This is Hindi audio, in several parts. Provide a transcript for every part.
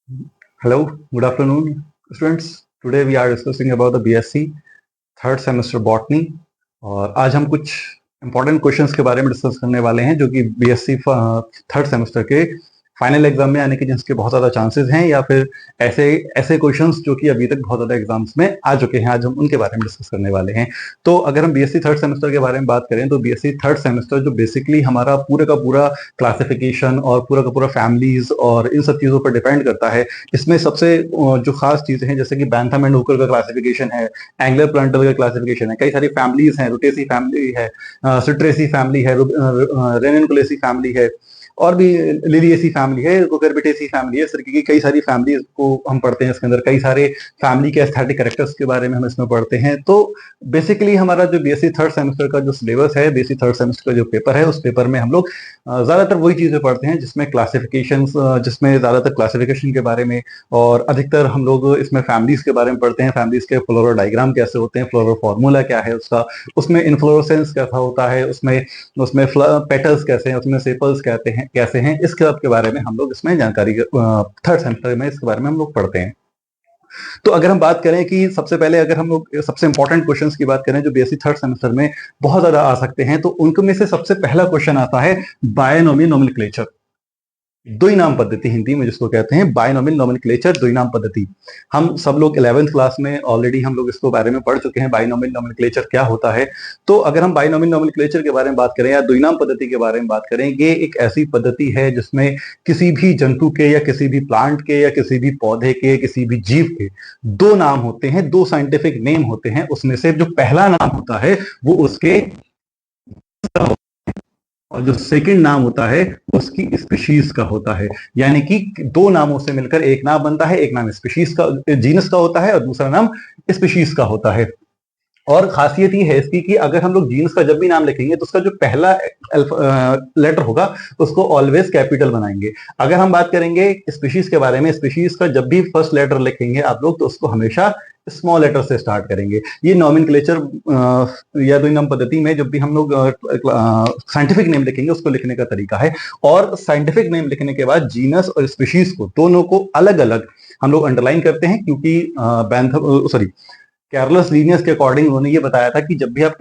Hello, good afternoon, students. Today we are discussing about the BSc third semester botany और आज हम कुछ इंपॉर्टेंट क्वेश्चंस के बारे में डिस्कस करने वाले हैं जो कि बीएससी थर्ड सेमेस्टर के फाइनल एग्जाम में आने के जिसके बहुत ज्यादा चांसेस हैं या फिर ऐसे ऐसे क्वेश्चंस जो कि अभी तक बहुत ज्यादा एग्जाम्स में आ चुके हैं। आज हम उनके बारे में डिस्कस करने वाले हैं। तो अगर हम बीएससी थर्ड सेमेस्टर के बारे में बात करें तो बीएससी थर्ड सेमेस्टर जो बेसिकली हमारा पूरा का पूरा क्लासिफिकेशन और पूरा का पूरा फैमिलीज और इन सब चीजों पर डिपेंड करता है। इसमें सबसे जो खास चीजें हैं जैसे कि बैंथम एंड हुकर का क्लासिफिकेशन है, एंगलर प्लांटर का क्लासिफिकेशन है, कई सारी फैमिलीज हैं, रुटेसी फैमिली है, सिट्रेसी फैमिली है, रेनिनकुलेसी फैमिली है और भी लिलिएसी फैमिली है, कुकरबिटेसी फैमिली है। इस तरीके की कई सारी फैमिलीज को हम पढ़ते हैं। इसके अंदर कई सारे फैमिली के एस्थेटिक कैरेक्टर्स के बारे में हम इसमें पढ़ते हैं। तो बेसिकली हमारा जो बीएससी थर्ड सेमेस्टर का जो सिलेबस है, बीएससी थर्ड सेमेस्टर का जो पेपर है, उस पेपर में हम लोग ज्यादातर वही चीजें पढ़ते हैं जिसमें क्लासिफिकेशन, जिसमें ज्यादातर क्लासिफिकेशन के बारे में और अधिकतर हम लोग इसमें फैमिलीज के बारे में पढ़ते हैं। फैमिलीज के फ्लोरल डायग्राम कैसे होते हैं, फ्लोरल फॉर्मूला क्या है उसका, उसमें इन्फ्लोरेसेंस कैसा होता है, उसमें उसमें पेटल्स कैसे हैं, उसमें सेपल्स कहते हैं कैसे हैं, इस सब के बारे में हम लोग इसमें जानकारी थर्ड सेमेस्टर में इसके बारे में हम लोग पढ़ते हैं। तो अगर हम बात करें कि सबसे पहले अगर हम लोग सबसे इंपॉर्टेंट क्वेश्चंस की बात करें जो बीएससी थर्ड सेमेस्टर में बहुत ज्यादा आ सकते हैं, तो उनमें में से सबसे पहला क्वेश्चन आता है बायनोमियल नोमेनक्लेचर, द्वि नाम पद्धति हिंदी में जिसको कहते हैं बायनोमियल नोमेनक्लेचर, द्वि नाम पद्धति। हम सब लोग 11th क्लास में ऑलरेडी हम लोग इसको बारे में पढ़ चुके हैं, बायनोमियल नोमेनक्लेचर क्या होता है। तो अगर हम बायनोमियल नोमेनक्लेचर के बारे में बात करें या द्वि नाम पद्धति के बारे में बात करें, ये एक ऐसी पद्धति है जिसमें किसी भी जंतु के या किसी भी प्लांट के या किसी भी पौधे के, किसी भी जीव के दो नाम होते हैं, दो साइंटिफिक नेम होते हैं। उसमें से जो पहला नाम होता है वो उसके और जो सेकंड नाम होता है उसकी स्पीशीज का होता है। यानी कि दो नामों से मिलकर एक नाम बनता है, एक नाम स्पीशीज का, जीनस का होता है और दूसरा नाम स्पीशीज का होता है। और खासियत ये है इसकी कि अगर हम लोग जीन्स का जब भी नाम लिखेंगे तो उसका जो पहला लेटर होगा उसको ऑलवेज कैपिटल बनाएंगे। अगर हम बात करेंगे स्पीशीज के बारे में, स्पीशीज का जब भी फर्स्ट लेटर लिखेंगे आप लोग तो उसको हमेशा स्मॉल लेटर से स्टार्ट करेंगे। ये नॉमेनक्लेचर या द्वि नाम पद्धति में जब भी हम लोग साइंटिफिक नेम लिखेंगे उसको लिखने का तरीका है। और साइंटिफिक नेम लिखने के बाद जीनस और स्पीशीज को दोनों को अलग अलग हम लोग अंडरलाइन करते हैं, क्योंकि कैर्लस लीनियस के अकॉर्डिंग उन्होंने ये बताया था कि जब भी आप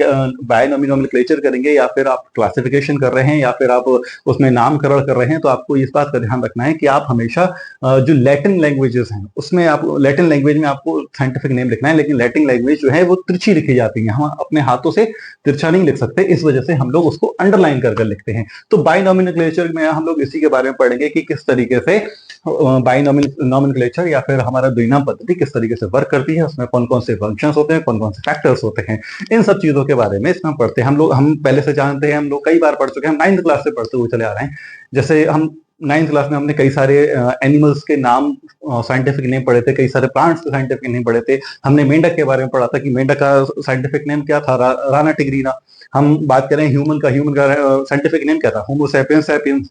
बायनोमियल नोमेनक्लेचर करेंगे या फिर आप क्लासिफिकेशन कर रहे हैं या फिर आप उसमें नामकरण कर रहे हैं तो आपको इस बात का ध्यान रखना है कि आप हमेशा जो लैटिन लैंग्वेजेस हैं उसमें आप लैटिन लैंग्वेज में आपको साइंटिफिक नेम लिखना है, लेकिन लैटिन लैंग्वेज जो है वो तिरछी लिखी जाती है, हम अपने हाथों से तिरछा नहीं लिख सकते, इस वजह से हम लोग उसको अंडरलाइन कर लिखते हैं। तो बायनोमेनक्लेचर में हम लोग इसी के बारे में पढ़ेंगे कि किस तरीके से बायनोमेनक्लेचर या फिर हमारा द्वि नाम पद्धति किस तरीके से वर्क करती है, उसमें कौन कौन से फंक्शंस होते हैं, कौन कौन से फैक्टर्स होते हैं, इन सब चीजों के बारे में इसमें पढ़ते हैं। हम पहले से जानते हैं, हम लोग कई बार पढ़ चुके हैं, हम 9th क्लास से पढ़ते हुए चले आ रहे हैं। जैसे हम 9th क्लास में हमने कई सारे एनिमल्स के नाम साइंटिफिक नेम पढ़े थे, कई सारे प्लांट्स के साइंटिफिक नेम पढ़े थे। हमने मेंढक के बारे में पढ़ा था कि मेंढक का साइंटिफिक नेम क्या था, राना टिग्रीना। हम बात करें ह्यूमन का साइंटिफिक नेम क्या था, होमो सैपियंस सैपियंस।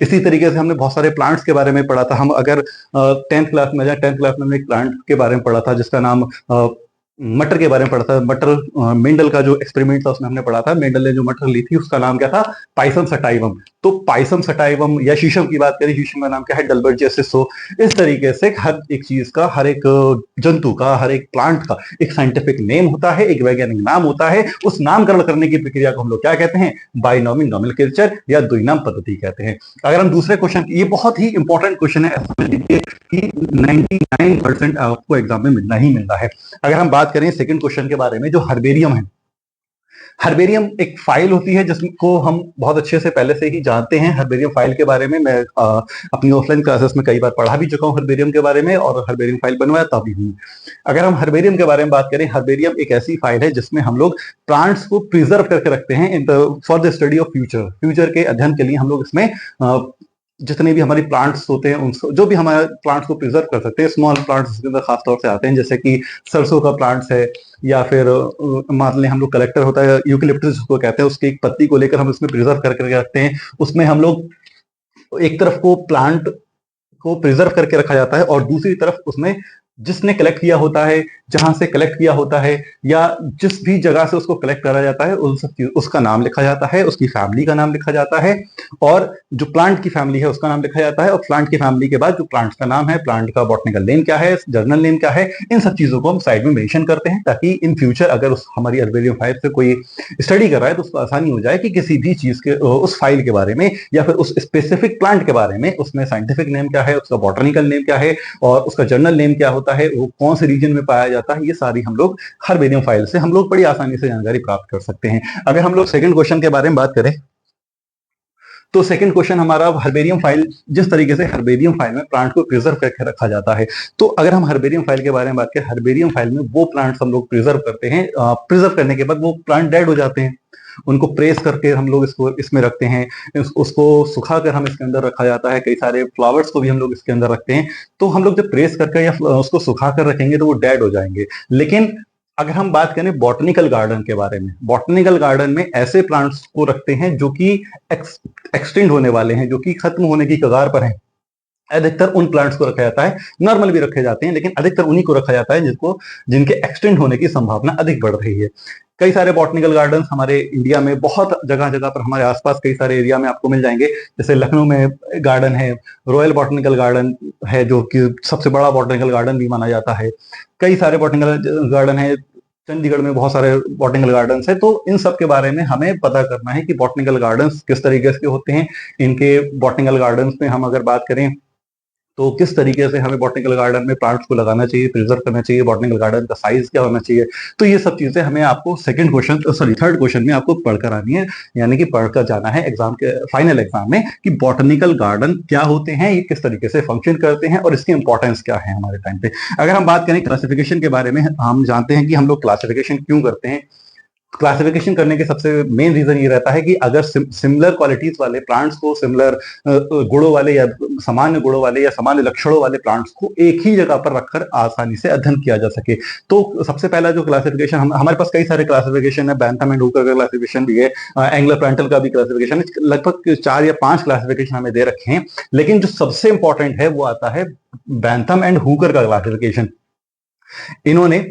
इसी तरीके से हमने बहुत सारे प्लांट्स के बारे में पढ़ा था। हम अगर 10th क्लास में जाए, 10th क्लास में हमने एक प्लांट के बारे में पढ़ा था जिसका नाम मटर के बारे में पढ़ा था। मटर मेंडल का जो एक्सपेरिमेंट था उसमें हमने पढ़ा था, मेंडल ने जो मटर ली थी उसका नाम क्या था, पाइसम सटाइवम। तो पाइसम सटाइवम या शीशम की बात करें, शीशम का नाम क्या है, डलबर्जियस सिसो। इस तरीके से हर एक चीज का, हर एक जंतु का, हर एक प्लांट का एक साइंटिफिक नेम होता है, एक वैज्ञानिक नाम होता है। उस नामकरण करने की प्रक्रिया को हम लोग क्या कहते हैं, बायनोमियल नोमेनक्लेचर या द्वि नाम पद्धति कहते हैं। अगर हम दूसरे क्वेश्चन, ये बहुत ही इंपॉर्टेंट क्वेश्चन है कि 99% आपको एग्जाम में मिलना ही मिलना है। अगर हम बात करें सेकंड क्वेश्चन के बारे में, जो हर्बेरियम है, हर्बेरियम एक फाइल होती है जिसको हम बहुत अच्छे से पहले से ही जानते हैं। हर्बेरियम फाइल के बारे में मैं अपनी ऑफलाइन क्लासेस में कई बार पढ़ा भी चुका हूं हर्बेरियम के बारे में, और हर्बेरियम फाइल बनवाया भी हूं। अगर हम हर्बेरियम के बारे में बात करें, हर्बेरियम एक ऐसी फाइल है जिसमें हम लोग प्लांट्स को प्रिजर्व करके रखते हैं for the study of future, future के अध्ययन के लिए हम लोग इसमें जितने भी हमारी प्लांट्स होते हैं उनको, जो भी हमारे प्लांट्स को प्रिजर्व कर सकते हैं, स्मॉल प्लांट्स इसके अंदर खासतौर से आते हैं, जैसे कि सरसों का प्लांट्स है, या फिर मान लें हम लोग कलेक्टर होता है यूकेलिप्टस जिसको कहते हैं, उसकी एक पत्ती को लेकर हम इसमें प्रिजर्व करके रखते हैं। उसमें हम लोग एक तरफ को प्लांट को प्रिजर्व करके रखा जाता है और दूसरी तरफ उसमें जिसने कलेक्ट किया होता है, जहां से कलेक्ट किया होता है, या जिस भी जगह से उसको कलेक्ट करा जाता है, उन सब चीज उसका नाम लिखा जाता है, उसकी फैमिली का नाम लिखा जाता है, और जो प्लांट की फैमिली है उसका नाम लिखा जाता है, और प्लांट की फैमिली के बाद जो प्लांट का नाम है, प्लांट का बॉटनिकल नेम क्या है, जर्नल नेम क्या है, इन सब चीजों को हम साइड में मेंशन करते हैं, ताकि इन फ्यूचर अगर उस हमारी अर्बेरियम फाइल से कोई स्टडी कर रहा है तो उसको आसानी हो जाए कि किसी भी चीज के उस फाइल के बारे में या फिर उस स्पेसिफिक प्लांट के बारे में उसमें साइंटिफिक नेम क्या है, उसका बॉटनिकल नेम क्या है, और उसका जर्नल नेम क्या होता है, वो कौन से रीजन में पाया जाता है, ये सारी हम लोग हर्बेरियम फाइल से हम लोग बड़ी आसानी से जानकारी प्राप्त कर सकते हैं। अगर हम लोग सेकंड क्वेश्चन के बारे में बात करें, तो सेकंड क्वेश्चन हमारा हर्बेरियम फाइल, जिस तरीके से हर्बेरियम फाइल में प्लांट को प्रिजर्व करके रखा जाता है, तो अगर हम हर्बेरियम फाइल के बारे में बात करें, हर्बेरियम फाइल में वो प्लांट्स हम लोग प्रिजर्व करते हैं, प्रिजर्व करने के बाद वो प्लांट डेड हो जाते हैं, उनको प्रेस करके हम लोग इसको इसमें रखते हैं, उसको सुखाकर हम इसके अंदर रखा जाता है, कई सारे फ्लावर्स को भी हम लोग इसके अंदर रखते हैं। तो हम लोग जब प्रेस करके या उसको सुखा कर रखेंगे तो वो डेड हो जाएंगे। लेकिन अगर हम बात करें बॉटनिकल गार्डन के बारे में, बॉटनिकल गार्डन में ऐसे प्लांट्स को रखते हैं जो कि एक्सटेंड होने वाले हैं, जो कि खत्म होने की कगार पर हैं। अधिकतर उन प्लांट्स को रखा जाता है, नॉर्मल भी रखे जाते हैं, लेकिन अधिकतर उन्हीं को रखा जाता है जिनके एक्सटेंड होने की संभावना अधिक बढ़ रही है। कई सारे बॉटनिकल गार्डन्स हमारे इंडिया में बहुत जगह जगह पर, हमारे आसपास कई सारे एरिया में आपको मिल जाएंगे। जैसे लखनऊ में गार्डन है, रॉयल बॉटनिकल गार्डन है, जो कि सबसे बड़ा बॉटनिकल गार्डन भी माना जाता है। कई सारे बॉटनिकल गार्डन है, चंडीगढ़ में बहुत सारे बॉटनिकल गार्डन्स है। तो इन सब के बारे में हमें पता करना है कि बॉटनिकल गार्डन्स किस तरीके के होते हैं। इनके बॉटनिकल गार्डन्स में हम अगर बात करें तो किस तरीके से हमें बॉटनिकल गार्डन में प्लांट्स को लगाना चाहिए, प्रिजर्व करना चाहिए, बॉटनिकल गार्डन का साइज क्या होना चाहिए। तो ये सब चीजें हमें आपको थर्ड क्वेश्चन में आपको पढ़कर आनी है, यानी कि पढ़कर जाना है एग्जाम के फाइनल एग्जाम में, कि बॉटनिकल गार्डन क्या होते हैं, ये किस तरीके से फंक्शन करते हैं, और इसकी इंपॉर्टेंस क्या है हमारे टाइम पे। अगर हम बात करें क्लासिफिकेशन के बारे में, हम जानते हैं कि हम लोग क्लासिफिकेशन क्यों करते हैं। क्लासिफिकेशन करने के सबसे मेन रीजन ये रहता है कि अगर सिमिलर क्वालिटीज वाले प्लांट्स को, सिमिलर गुणों वाले या सामान्य गुणों वाले या सामान्य लक्षणों वाले प्लांट्स को एक ही जगह पर रखकर आसानी से अध्ययन किया जा सके। तो सबसे पहला जो क्लासिफिकेशन, हमारे पास कई सारे क्लासिफिकेशन है, बैंथम एंड हुकर का क्लासिफिकेशन भी है, एंगलर प्लांटल का भी क्लासिफिकेशन है, लगभग 4 या 5 क्लासिफिकेशन हमें दे रखे हैं। लेकिन जो सबसे इंपॉर्टेंट है वो आता है बैंथम एंड हुकर का क्लासिफिकेशन। इन्होंने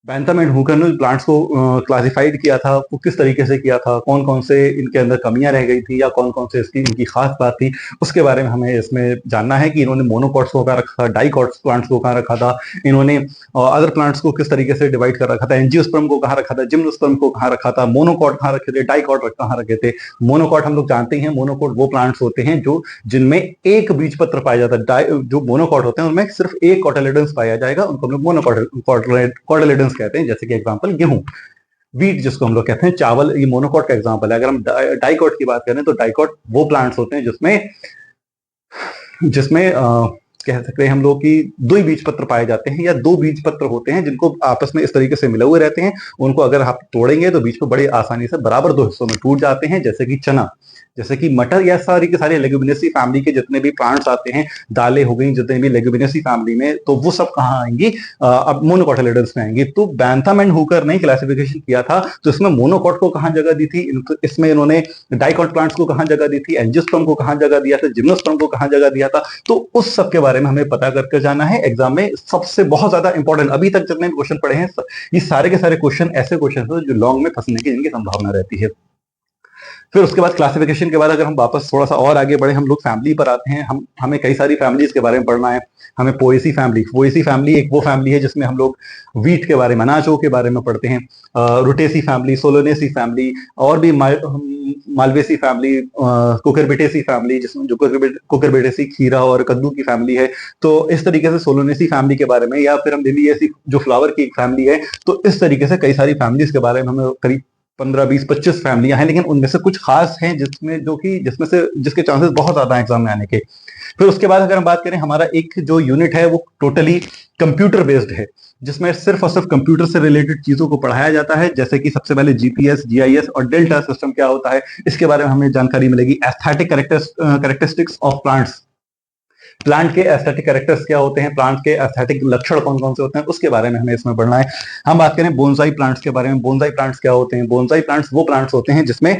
बैंथम एंड हुकर ने प्लांट्स को क्लासिफाइड किया था, वो किस तरीके से किया था, कौन कौन से इनके अंदर कमियां रह गई थी, या कौन कौन से इसकी इनकी खास बात थी, उसके बारे में हमें इसमें जानना है। कि इन्होंने मोनोकॉट्स को कहाँ रखा था, डाइकॉट्स प्लांट्स को कहाँ रखा था, इन्होंने अदर प्लांट्स को किस तरीके से डिवाइड कर रखा था, एंजियोस्पर्म को कहाँ रखा था, जिम्नोस्पर्म को कहाँ रखा था, मोनोकॉट कहाँ रखे थे, डाइकॉट कहाँ रखे थे। मोनोकॉट हम लोग जानते हैं, मोनोकॉट वो प्लांट्स होते हैं जो जिनमें एक बीजपत्र पाया जाता है। जो मोनोकॉट होते हैं उनमें सिर्फ एक कॉटिलेडन्स पाया जाएगा, उनको हम लोग मोनोकॉटिलेडन्स कहते हैं। जैसे कि एग्जांपल गेहूं, वीट जिसको हम लोग कहते हैं, चावल, ये मोनोकॉट का एग्जांपल है। अगर हम डाइकॉट की बात करें तो डाइकॉट वो प्लांट्स होते हैं जिसमें जिसमें कह सकते हैं हम लोग कि दो ही बीज पत्र पाए जाते हैं, या दो बीज पत्र होते हैं जिनको आपस में इस तरीके से मिले हुए रहते हैं। उनको अगर आप तोड़ेंगे तो बीज को बड़ी आसानी से बराबर दो हिस्सों में टूट जाते हैं। जैसे कि चना, जैसे कि मटर, या सारी के सारे लेग्यूमिनेसी फैमिली के जितने भी प्लांट्स आते हैं, दालें हो गई जितने भी लेग्यूमिनेसी फैमिली में, तो वो सब कहाँ आएंगी, अब मोनोकॉटिलेडन्स में आएंगी। तो बैंथम एंड हुकर ने क्लासिफिकेशन किया था, तो इसमें मोनोकॉट को कहाँ जगह दी थी, इसमें इन्होंने डाइकॉट प्लांट्स को कहाँ जगह दी थी, एंजियोस्पर्म को कहाँ जगह दिया था, जिम्नोस्पर्म को कहाँ जगह दिया था। तो उस सब के बारे में हमें पता करके जाना है। एग्जाम में सबसे बहुत ज्यादा इंपॉर्टेंट, अभी तक जितने क्वेश्चन पढ़े हैं, ये सारे के सारे क्वेश्चन ऐसे क्वेश्चन है जो लॉन्ग में फंसने की इनकी संभावना रहती है। फिर उसके बाद क्लासिफिकेशन के बाद अगर हम वापस थोड़ा सा और आगे बढ़े, हम लोग फैमिली पर आते हैं। हमें कई सारी फैमिलीज के बारे में पढ़ना है। हमें पोएसी फैमिली एक वो फैमिली है जिसमें हम लोग वीट के बारे में, अनाजों के बारे में पढ़ते हैं। रुटेसी फैमिली, सोलोनेसी फैमिली, और भी मालवेसी फैमिली, कुकरबिटेसी फैमिली, जिसमें जो कुकरबिटेसी खीरा और कद्दू की फैमिली है। तो इस तरीके से सोलोनेसी फैमिली के बारे में, या फिर हम लिलिएसी जो फ्लावर की एक फैमिली है। तो इस तरीके से कई सारी फैमिलीज के बारे में हमें करीब 15, 20, 25 फैमिलियां हैं, लेकिन उनमें से कुछ खास हैं जिसके चांसेस बहुत ज्यादा है एग्जाम में आने के। फिर उसके बाद अगर हम बात करें, हमारा एक जो यूनिट है वो टोटली कंप्यूटर बेस्ड है, जिसमें सिर्फ और सिर्फ कंप्यूटर से रिलेटेड चीजों को पढ़ाया जाता है। जैसे कि सबसे पहले जीपीएस, जीआईएस और डेल्टा सिस्टम क्या होता है, इसके बारे में हमें जानकारी मिलेगी। Aesthetic characteristics of plants, plant के एस्थेटिक कैरेक्टर्स क्या होते हैं, प्लांट के एस्थेटिक लक्षण कौन कौन से होते हैं, उसके बारे में हमें इसमें पढ़ना है। हम बात करें बोनसाई प्लांट्स के बारे में। बोनसाई प्लांट्स क्या होते हैं? बोनसाई प्लांट्स वो प्लांट्स होते हैं जिसमें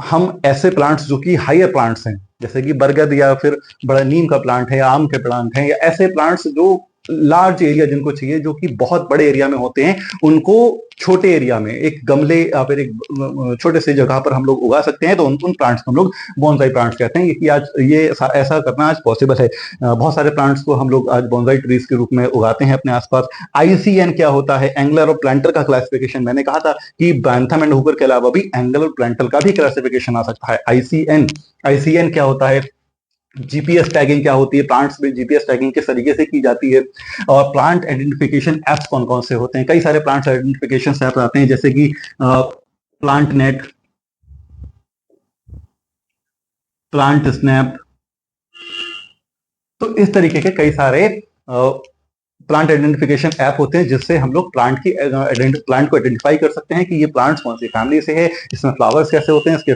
हम ऐसे प्लांट्स जो कि हायर प्लांट्स हैं, जैसे कि बरगद या फिर बड़ा नीम का प्लांट है, आम के प्लांट हैं, या ऐसे प्लांट्स जो लार्ज एरिया जिनको चाहिए, जो कि बहुत बड़े एरिया में होते हैं, उनको छोटे एरिया में एक गमले या फिर एक छोटे से जगह पर हम लोग उगा सकते हैं, तो उन प्लांट्स को हम लोग बॉन्साई प्लांट्स कहते हैं। कि आज ये ऐसा करना आज पॉसिबल है। बहुत सारे प्लांट्स को हम लोग आज बॉन्साई ट्रीज के रूप में उगाते हैं अपने आसपास। ICN क्या होता है? एंगुलर और प्लांटर का क्लासिफिकेशन। मैंने कहा था कि बैंथम एंड हुकर के अलावा भी एंगुलर और प्लांटर का भी क्लासिफिकेशन आ सकता है। ICN क्या होता है? GPS टैगिंग क्या होती है? प्लांट्स में GPS टैगिंग किस तरीके से की जाती है? और प्लांट आइडेंटिफिकेशन एप्स कौन कौन से होते हैं? कई सारे प्लांट आइडेंटिफिकेशन एप्स आते हैं, जैसे कि प्लांट नेट, प्लांट स्नैप। तो इस तरीके के कई सारे प्लांट आइडेंटिफिकेशन ऐप होते हैं, जिससे हम लोग प्लांट को आइडेंटिफाई कर सकते हैं कि ये प्लांट्स कौन सी फैमिली से है, इसमें फ्लावर्स कैसे होते हैं, इसके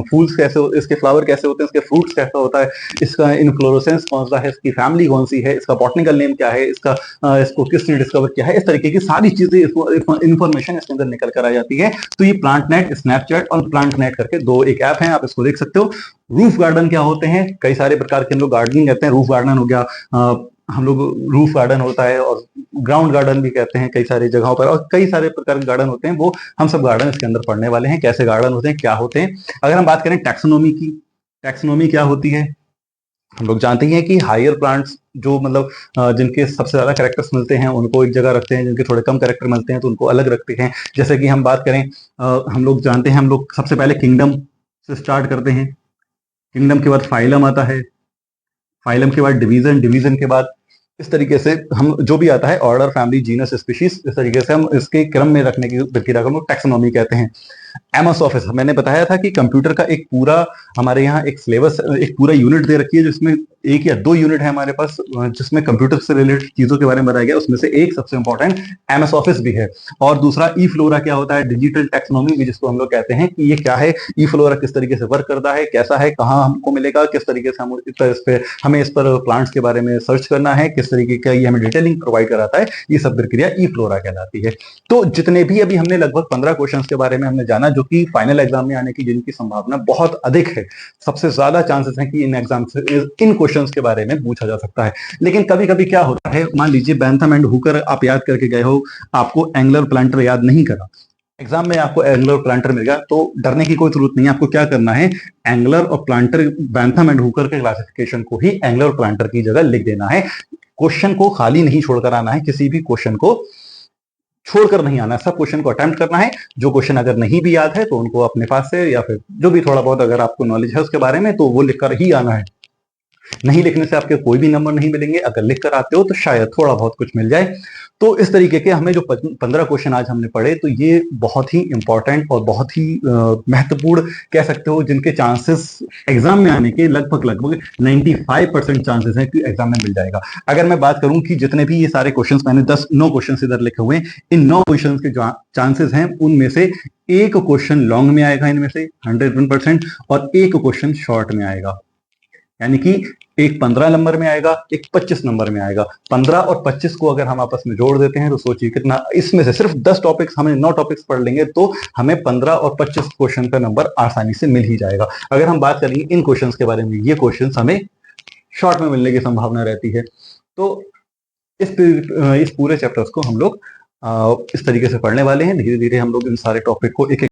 फूल्स कैसे, इसके फ्लावर कैसे होते हैं, इसके फ्रूट्स कैसा होता है, इसका इनफ्लोरेसेंस कौन सा है, इसकी फैमिली कौन सी है, इसका बॉटनिकल नेम क्या है, इसको किसने डिस्कवर किया है। इस तरीके की सारी चीजें, इन्फॉर्मेशन इसके अंदर निकल कर आ जाती है। तो ये प्लांट नेट, स्नैपचैट और प्लांट नेट करके दो एक ऐप हैं, आप इसको देख सकते हो। रूफ गार्डन क्या होते हैं? कई सारे प्रकार के हम लोग गार्डनिंग कहते हैं। रूफ गार्डन हो गया, हम लोग रूफ गार्डन होता है, और ग्राउंड गार्डन भी कहते हैं कई सारी जगहों पर, और कई सारे प्रकार के गार्डन होते हैं। वो हम सब गार्डन इसके अंदर पढ़ने वाले हैं, कैसे गार्डन होते हैं, क्या होते हैं। अगर हम बात करें टैक्सोनॉमी की, टैक्सोनॉमी क्या होती है? हम लोग जानते हैं कि हायर प्लांट्स जो मतलब जिनके सबसे ज्यादा कैरेक्टर्स मिलते हैं उनको एक जगह रखते हैं, जिनके थोड़े कम कैरेक्टर मिलते हैं तो उनको अलग रखते हैं। जैसे कि हम बात करें, हम लोग जानते हैं, हम लोग सबसे पहले किंगडम से स्टार्ट करते हैं। किंगडम के बाद फाइलम आता है, फाइलम के बाद डिवीजन, डिवीजन के बाद इस तरीके से हम जो भी आता है ऑर्डर, फैमिली, जीनस, स्पीशीज, इस तरीके से हम इसके क्रम में रखने की प्रक्रिया को हम लोग टैक्सोनॉमी कहते हैं। एमएस ऑफिस, मैंने बताया था कि कंप्यूटर का एक पूरा हमारे यहाँ एक सिलेबस, एक पूरा यूनिट दे रखी है, जिसमें एक या दो यूनिट है हमारे पास जिसमें कंप्यूटर से रिलेटेड चीजों के बारे में बताया गया। उसमें से एक सबसे इंपॉर्टेंट एमएस ऑफिस भी है। और दूसरा ई फ्लोरा क्या होता है? डिजिटल टैक्सोनॉमी भी जिसको हम लोग कहते हैं, कि ये क्या है, ई फ्लोरा किस तरीके से वर्क करता है, कैसा है, कहाँ हमको मिलेगा, किस तरीके से हमें इस पर प्लांट्स के बारे में सर्च करना है, किस तरीके का ये हमें डिटेलिंग प्रोवाइड कराता है, ये सब प्रक्रिया ई फ्लोरा कहलाती है। तो जितने भी अभी हमने लगभग 15 क्वेश्चन के बारे में हमने जाना, जो कि फाइनल एग्जाम में आने की जिनकी संभावना बहुत अधिक है, सबसे ज्यादा चांसेस हैं कि इन एग्जाम से इन क्वेश्चंस के बारे में पूछा जा सकता है। लेकिन कभी कभी क्या होता है, मान लीजिए बैंथम एंड हुकर आप याद करके गए हो, आपको एंगुलर प्लांटर याद नहीं करा, एग्जाम में आपको एंगुलर प्लांटर मिल गया, तो डरने की कोई जरूरत नहीं है। आपको क्या करना है, एंगुलर और प्लांटर, बैंथम एंड हुकर के क्लासिफिकेशन को ही एंगुलर प्लांटर की जगह लिख देना है। क्वेश्चन को खाली नहीं छोड़कर आना है, किसी भी क्वेश्चन को छोड़कर नहीं आना, सब क्वेश्चन को अटेम्प्ट करना है। जो क्वेश्चन अगर नहीं भी याद है तो उनको अपने पास से या फिर जो भी थोड़ा बहुत अगर आपको नॉलेज है उसके बारे में, तो वो लिखकर ही आना है। नहीं लिखने से आपके कोई भी नंबर नहीं मिलेंगे, अगर लिख कर आते हो तो शायद थोड़ा बहुत कुछ मिल जाए। तो इस तरीके के हमें जो 15 क्वेश्चन आज हमने पढ़े, तो ये बहुत ही इंपॉर्टेंट और बहुत ही महत्वपूर्ण कह सकते हो, जिनके चांसेस एग्जाम में आने के लगभग 95% चांसेस हैं कि एग्जाम में मिल जाएगा। अगर मैं बात करूं कि जितने भी ये सारे क्वेश्चन मैंने 9 क्वेश्चन इधर लिखे हुए हैं, इन 9 क्वेश्चन के जो चांसेस हैं उनमें से एक क्वेश्चन लॉन्ग में आएगा इनमें से 101%, और एक क्वेश्चन शॉर्ट में आएगा। यानी कि एक 15 नंबर में आएगा, एक 25 नंबर में आएगा। 15 और 25 को अगर हम आपस में जोड़ देते हैं तो सोचिए कितना, इसमें से सिर्फ 10 टॉपिक्स, हमें 9 टॉपिक्स पढ़ लेंगे तो हमें 15 और 25 क्वेश्चन का नंबर आसानी से मिल ही जाएगा। अगर हम बात करेंगे इन क्वेश्चंस के बारे में, ये क्वेश्चंस हमें शॉर्ट में मिलने की संभावना रहती है। तो इस पूरे चैप्टर्स को हम लोग इस तरीके से पढ़ने वाले हैं। धीरे धीरे हम लोग इन सारे टॉपिक को एक